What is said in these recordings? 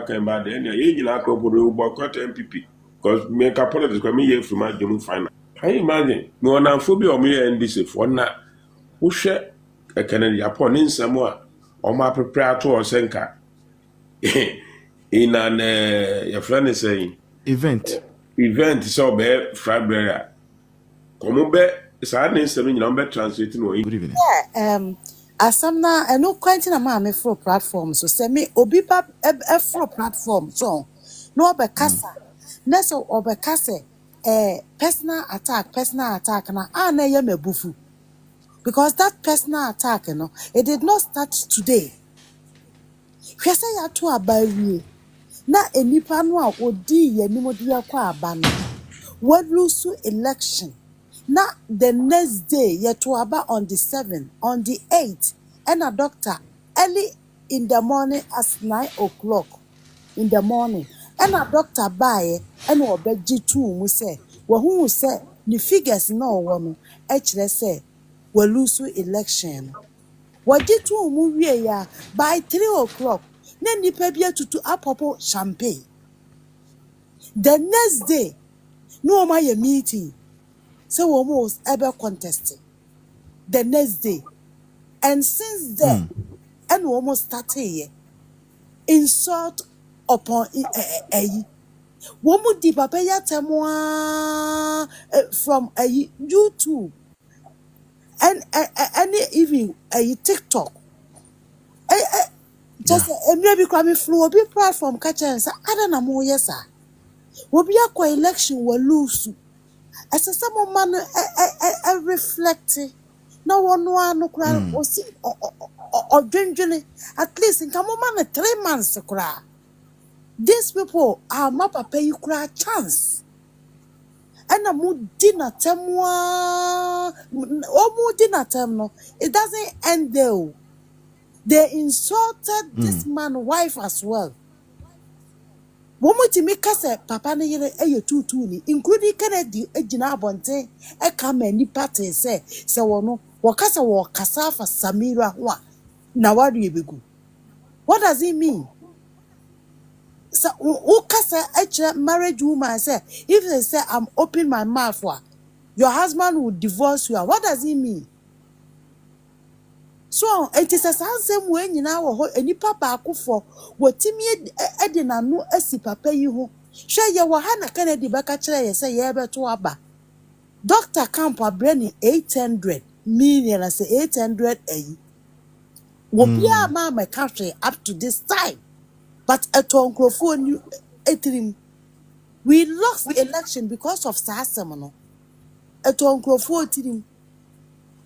came back then, you know, boycott NPP because make a politics come here from my Jemu final. Can you imagine? No one phobia or me and this for now. Who share a Kennedy upon in somewhere or my prepare to or senka in an your friend is saying event so be flagbearer. Come be sadly seven number translating or good evening. Asamna eno kwanti na ma me fro platform so se me obi ba e fro platform so no obekasa na so obekase personal attack na na ye mebufu because that personal attack it did not start today. Hwese ya to abawie na enipa no a odi ye nimodi akwa aba no what lose election. Now the next day, you to about on the 7th, on the 8th, and a doctor early in the morning at 9 o'clock in the morning, and a doctor buy and or beg G2 we say, well, who say the figures no one actually say we lose election. What G2 movie ya by 3 o'clock, then the pebble to apple champagne. The next day, no my meeting. So almost ever contested the next day. And since then, and almost started here, insult upon woman di papaya temwa from a YouTube and even a TikTok. Just a maybe coming through a big platform catch and say, I don't know more, yes, sir. Will be a election will lose. As a some man reflect no one no cry or see or drinking at least in come man 3 months to cry. These people are not pay you cry chance. And a mood dinner temwa or mood dinner term no. It doesn't end there. They insulted this man's wife as well. Woman to make us a papa na yere tutu ni including Kennedy ejina abonte e kama ni party say wono wakasa wakasa for Samira ho na wari ebegu. What does it mean? So ukasa eche marriage woman say if they say I'm open my mouth for your husband will divorce you. What does it mean? So it is a same way nyina wo ho enipa baako for wotimi edi nanu asi papa yi ho hwe ye wo ha na Kennedy beka kire ye say ye beto aba Dr. Camp abrani 800 million as 800 ayi wo bia ma my country up to this time but eton krofo ni etrim we lost the election because of sasem no eton krofo etrim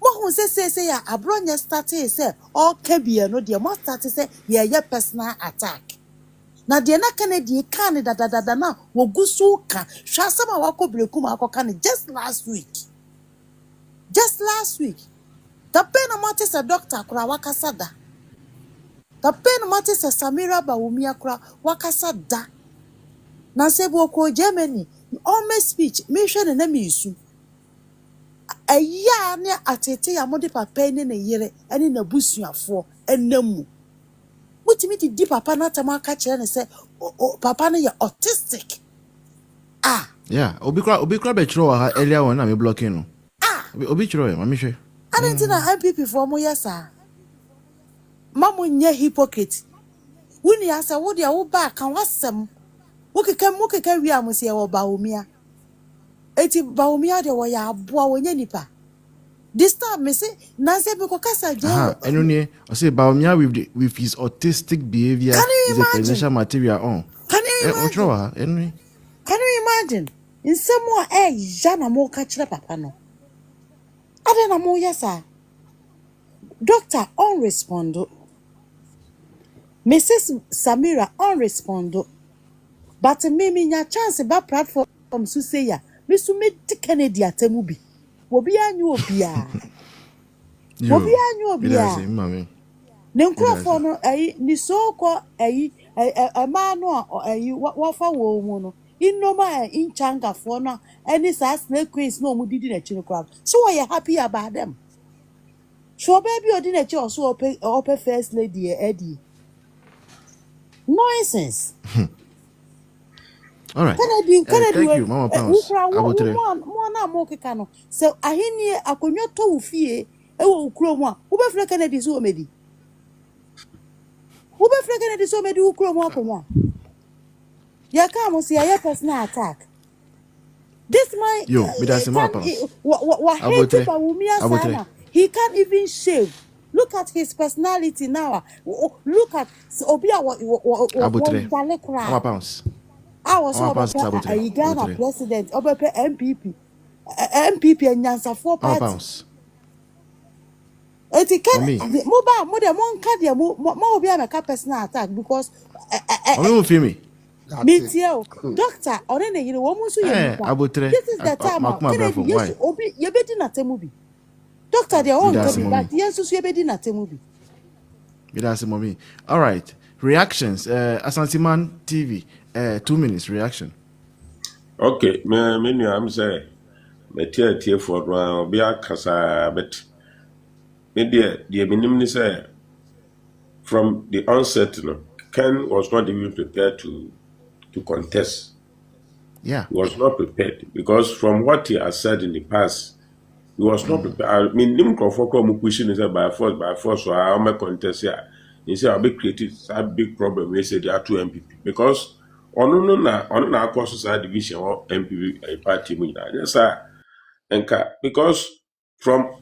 Mo say ya abronya started say all kebie no de mo started say ye personal attack. Na de na Kennedy kan da na wogusu ka hwasama wako brekum akoka just last week. Just last week. The pen amount is a doctor kura wakasada. The pen amount is a Samira Bawumia kura wakasada. Na sebo ko Germany all my speech me hwe na me isu. A ya ne atete ya mode papa ne yere ene na busuafo enamu mutimi di papa na tama ka kire ne se papa ne ya autistic yeah obi kra be kiro ha earlier one na me blocking no obi kiro ma me hwe adentina NPP for mo yesa mamu nye hypocrite wuni asa wo de wo ba kan wasem wo keka wi amusi e wo ba omia eti Baumia de waya aboa wonye nipa. This time me say Nancy Beko kasa je. Enuni I say Baumia with his autistic behavior is a presidential material on. Can you imagine? Can you imagine? In some more jana mo ka kire papa no. Ade na mo yesa. Doctor on respondo. Mrs. Samira on respondo. But me nya chance ba platform so say ya. Misu me Kennedy atemu bi. Obi anyu obia. Obi anyu obia. Ne nkrofo no ni soko ma no wafa wo mu no. Inoma inchanga fo no any sa snake queens no mu didi na chino crowd. So we are happy about them. So baby odi na chi also ope first lady Eddie. Nonsense. All right. Kennedy, Thank you, Mama Pounds. Abotre. Mo keka no. So ahini akonyo to ufie e wo ukro mu a. Wo be fle Kennedy so omedi. Wo be fle Kennedy so omedi ukro mu akonyo. Yɛka mo si aye personal attack. This man he can't even shave. Look at his personality now. Look at Obia I was a Ghana president, Obepe MPP and Nyansa 4 parts. It can mobile more than one card, more be a personal attack because Mitio, doctor, or any you almost this is the time of Obi, you be dinner movie. Doctor, they all but yes, you be dinner movie. That's mommy. All right. Reactions. Asansiman TV. 2 minutes reaction. Okay, me I'm say me tie for be akasa bet me the minimum say from the onset Ken was not even prepared to contest. Yeah. He was not prepared because from what he has said in the past, he was not prepared. I mean, him come pushing is by force, so I'll make contest here. He said I'll be created a big problem. He said there are 2 MPP because on our course society division or MPP a party yes sir because from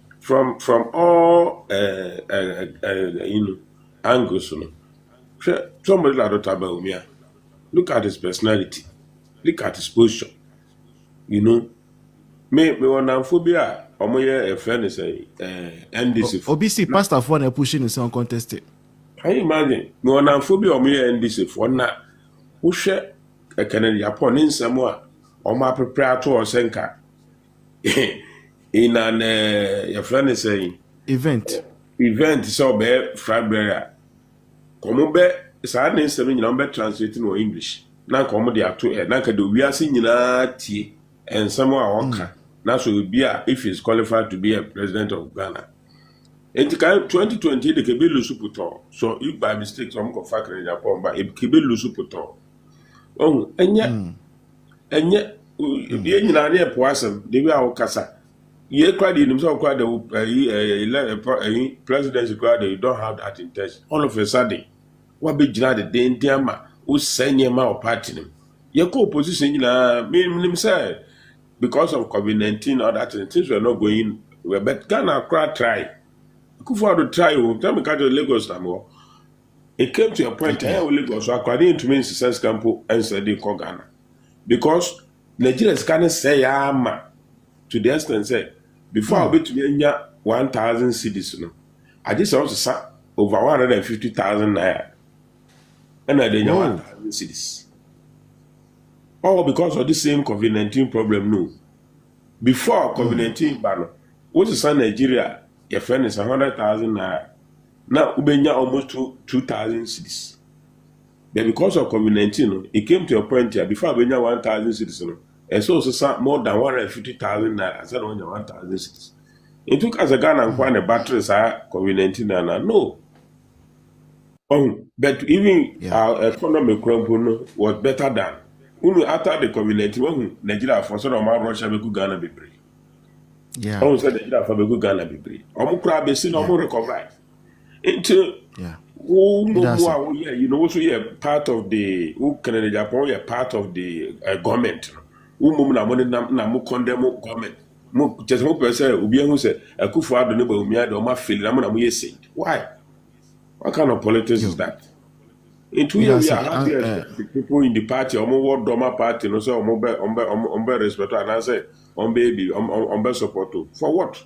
all angles somebody like Dr. Baumia, look at his personality, look at his posture, me on phobia or my a friend is NDC OBC pastor for a pushing is uncontested. Can you imagine me on phobia or me NDC for now? Who share a Canadian upon in somewhere or my prepare to or senka in an your friend is saying event so be flagbearer come be sadness 7 number translating or English na come they are to na ka do we are seeing na tie and somewhere wonka na so be if he's qualified to be a president of Ghana. In 2020 the kebe lusuputo so if by mistake some go fa Canadian upon ba kebe lusuputo oh enye ye nyina na epoasem de wi awokasa ye kwade nim so kwade presidency kwade you don't have that intention all of a sudden what be jina de dendiama o sanye ma o party nim ye ko opposition nyina me say because of COVID-19 or that things were not going well but Ghana try Kufuor try o tell me catch Lagos na mo. It came to a point where Lagos were according to me sense campo and said they call Ghana. Because Nigerians can't say to the extent say before I bet me 1,000 cities, I just also saw over 150,000 naira. And I didn't 1,000 cities. All because of the same COVID-19 problem, no. Before COVID-19 ban, what is Nigeria? Your friend is 100,000 naira. Now, Ubenya almost 2,000 cities. But because of COVID-19, it came to a point here, before Ubenya 1,000 cities, and so more than 150,000 naira, I said only 1,000 cities. It took us a gun and quite a battery, COVID-19, and no. But even our economic crumble was better than. After the COVID-19, Nigeria for sort of Russia, we could Ghana be brave. Yeah. I said Nigeria for we could Ghana be brave. Omu be seen omu recover. Into part of the Canada Japan, part of the government. Na condemn government. Just one person who say a Kufuor don't know me. I don't feel. Why? What kind of politics is that? In 2 years, the people in the party, what Doma party, no so ombe respect, and I say ombe support. For what?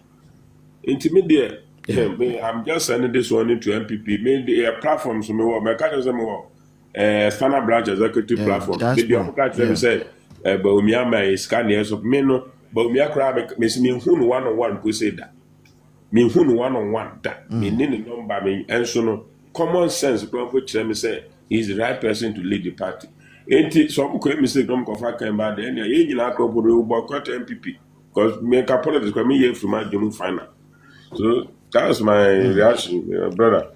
Intermediate. I'm just sending this one into NPP. Maybe a platform, so me catch some standard branch executive platform. Maybe I'm catch them say, but Umiama is scanning so me no, but Umia crab me who one go say that. Me who one that. Me need number me and so no common sense. People tell me say he's the right person to lead the party. Ain't so I'm mistake don't go for came bad. Then you know boycott NPP because me capable this me from my final. So that's my reaction, brother.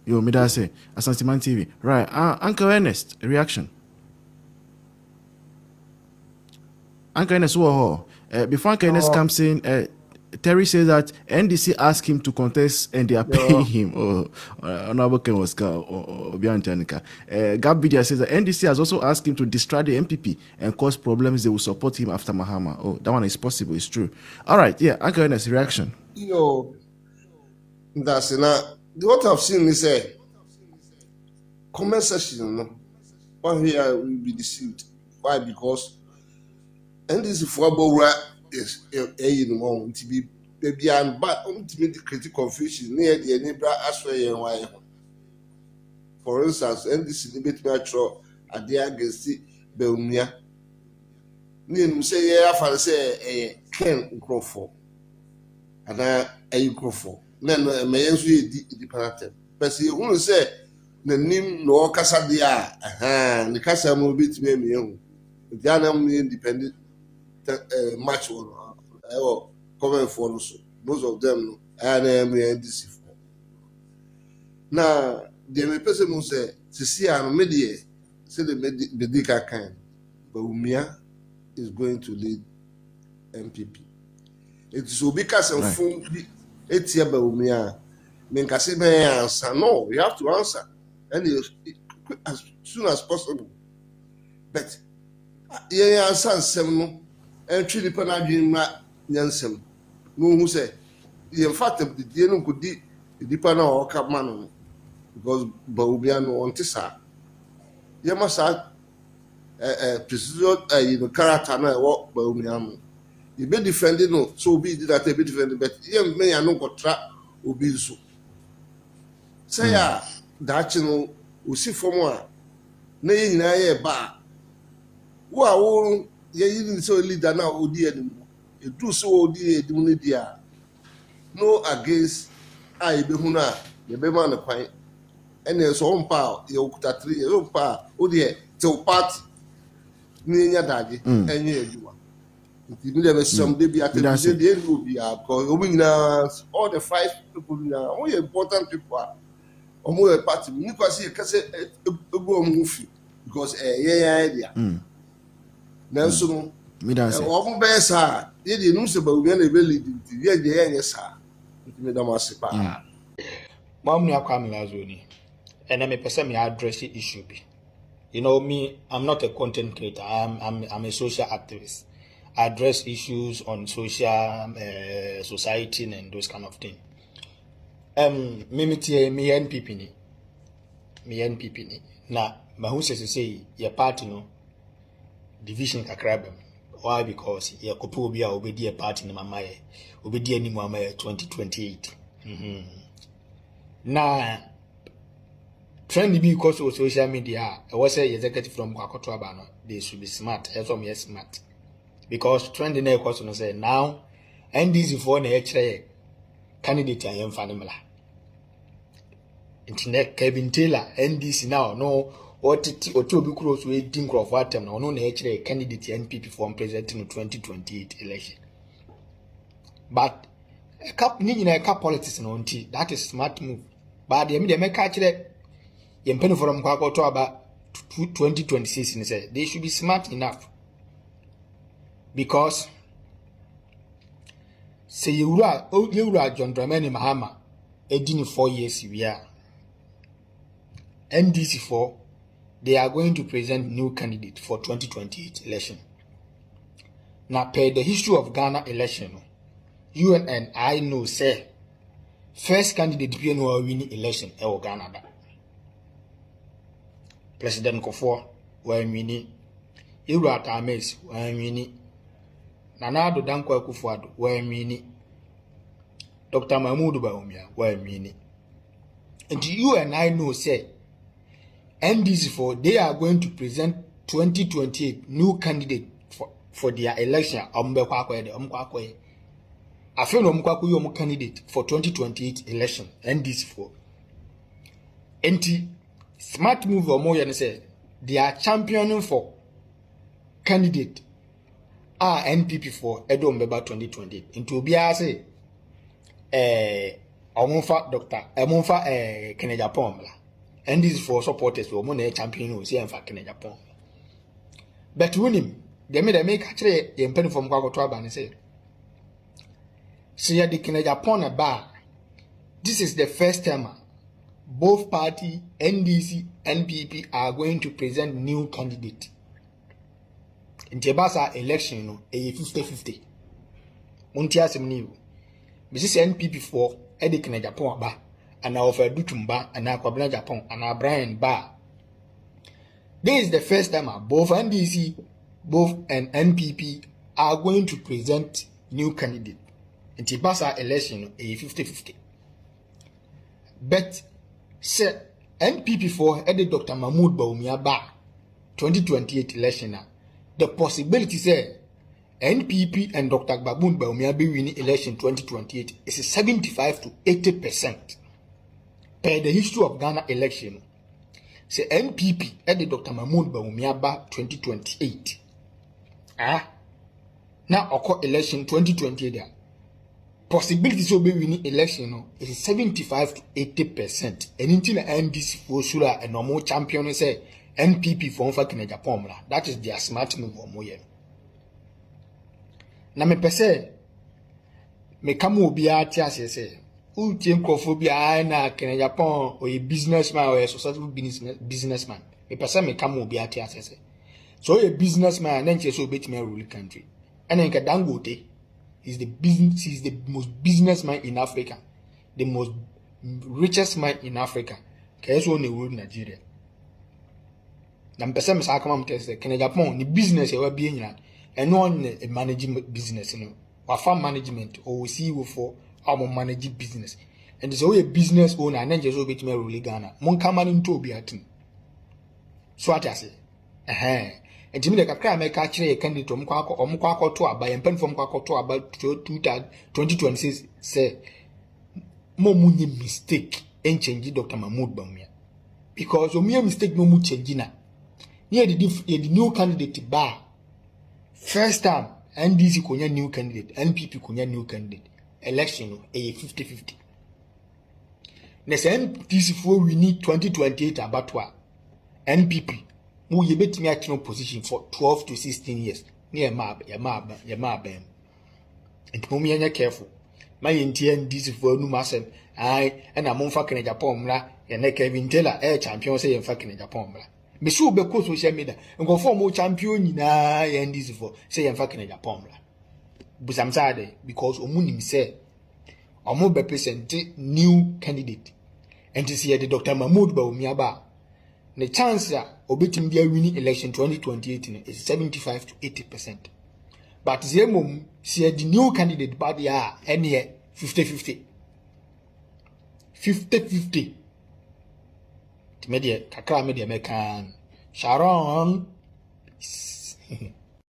Yo, me da say Asantiman TV. Right. Uncle Ernest, reaction. Uncle Ernest, before Uncle Ernest comes in, Terry says that NDC asked him to contest and they are paying him. Honorable Ken Oscar or Biancanica. Gabidia says that NDC has also asked him to distract the MPP and cause problems. They will support him after Mahama. Oh, that one is possible. It's true. All right. Yeah. Uncle Ernest, reaction. That's enough. What I've seen is a comment section. One here will be deceived. Why? Because NDC for is in one to be baby and but to make the critical confusion near the neighbor as well. For instance, NDC debate metro at the against Belmia. Nim say, yeah, I say a Ken Crawford and a Crawford. Then may answer the parent. But you want to say the name no Casadia, the Casa will be to me. The animal independent. Match or comment for also. Most of them and NDC. Now, the person who say, to see our media, say the medical kind, but Umia is going to lead NPP. It is because of phone, it's here by Umia. Menkasi may answer. No, we have to answer. And as soon as possible. But, yeah, answer seven. And treat the Panadian Yansem. No, who say, in fact, the Diano could be the Pana or Capman because Baubiano on Tissa. You must have a precision in character and I walk Baubiano. You be defending, no, so be that a bit defending, but young may I know what trap will be so. Say, that you know, we see for more. Nay, nay, bar. Who are all. You didn't so leader now, Odi anymore. You do so Odi, Dunia. No against I be Huna, the Beman the Pine. And there's one power, you could have 3 years old power, Odi, till party near Daddy, and you are. If you never some day be at the end will be because all the 5 people now, only important people are. Or more party, you can see a go movie because a idea. Nelson, all best are. You didn't know about when they really did. Yes, sir. Madam Asipa. Mom, you are coming Lazoni. And I'm a person me address the issue. You know me, I'm not a content creator. I'm a social activist. I address issues on social society and those kind of things. Me NPP ni. Me NPP ni. Na mahuse say your party no. Division kakrabem. Why? Because ye kopo obi a obedi a party na mama ye obedi ani mama ye 2028. Na trend be because of social media. I was say executive from Kwakoto Abano. They should be smart. Yes, smart. Because trend na because no say now NDC for na echere candidate I am fanimala. Internet Kevin Taylor NDC now no. Or to be close with Dinko of Watem, or no nature candidate NPP for president in the 2028 election. But a cup politics on tea, that is smart move. But the media may catch it in penny from Kwako to about 2026 and say they should be smart enough. Because say you are John Dramani Mahama, 4 years we are NDC for. They are going to present new candidate for 2028 election. Now, per the history of Ghana election, you and I know, say, first candidate be no winning election in Ghana. President Kofo, where winning, Irat Ames, where winning, Nanado Dankwa Kufuado, where winning, Dr. Mahmoud Baumia, where winning. And you and I know, say, NDC for they are going to present 2028 new candidate for their election. I feel candidate for 2028 election. NDC for. Smart move or more than say they are championing for candidate NPP for Edom Beba 2028. Into be say omonfa doctor emonfa Kenya Japan bla and this for supporters we omo na champion o say enfa Kenya Japan but winim dem dey make actually ye mpani from kwakoto aba ne say the Kenya Japan ba this is the first time both party NDC NPP are going to present new candidate in Tebasa election no 50-50 munti asem ni Mrs. NPP for Edik na Japan ba and offer Dutumba and Aquabana Japan and Brian ba. This is the first time both NDC, both and NPP are going to present new candidate. In Tibasa election a 50-50. But say NPP for Edik Dr. Mahmoud Bawumia ba 2028 election the possibility say NPP and Dr. Babun Bawumia be winning election 2028 is 75 to 80%. Per the history of Ghana election, say NPP and the Dr. Mahmoud Bawumia ba 2028. Now occur election 2028 possibilities of be winning election is 75 to 80%. And until the NDC for sure a normal champion say NPP for Kenya Japan. That is their smart move or more. Na me pese me kama obi ati asese u tie nkrofobia na Kenya Japan or a businessman or a successful businessman me pese me kama obi ati asese so a businessman na nche so betime rule country and nka Dangote is the most businessman in Africa, the most richest man in Africa keso na rule Nigeria na me pese me sa kama mtese Kenya Japan ni business e wa bi nyina and on managing business, or farm management, or CEO for our managing business. And so a business owner, and then just over to me, really Ghana. Monkaman into be at him. So what I say, and to me, the Kakra make actually a candidate or Mkwako to by and pen from Kwako to about 2026 say, more money mistake and change Dr. Mahmoud Bawumia. Because mere mistake no more change na. Near the new candidate bar. First time, NDC konya new candidate, NPP konya new candidate. Election a 50-50. Next NDC for we need 2028 abatwa. NPP, mu yebet me actual position for 12 to 16 years. Near ya bem. And mum yanya careful. My NDC for no massem. And I'm on fucking Japan, and ne Kevin Taylor, champion say and fucking Japan. Me so be ko social media ngo form o champion nyina ya ndisi for say yemfa Kenya Japan bla busamsade because omunim say omo be present new candidate and to see the Dr. Mahmoud Bawumia ba the chance obetim dia winning election 2028 is 75 to 80%. But zemom see the new candidate ba dia any 50-50 media kakra media mekan Sharon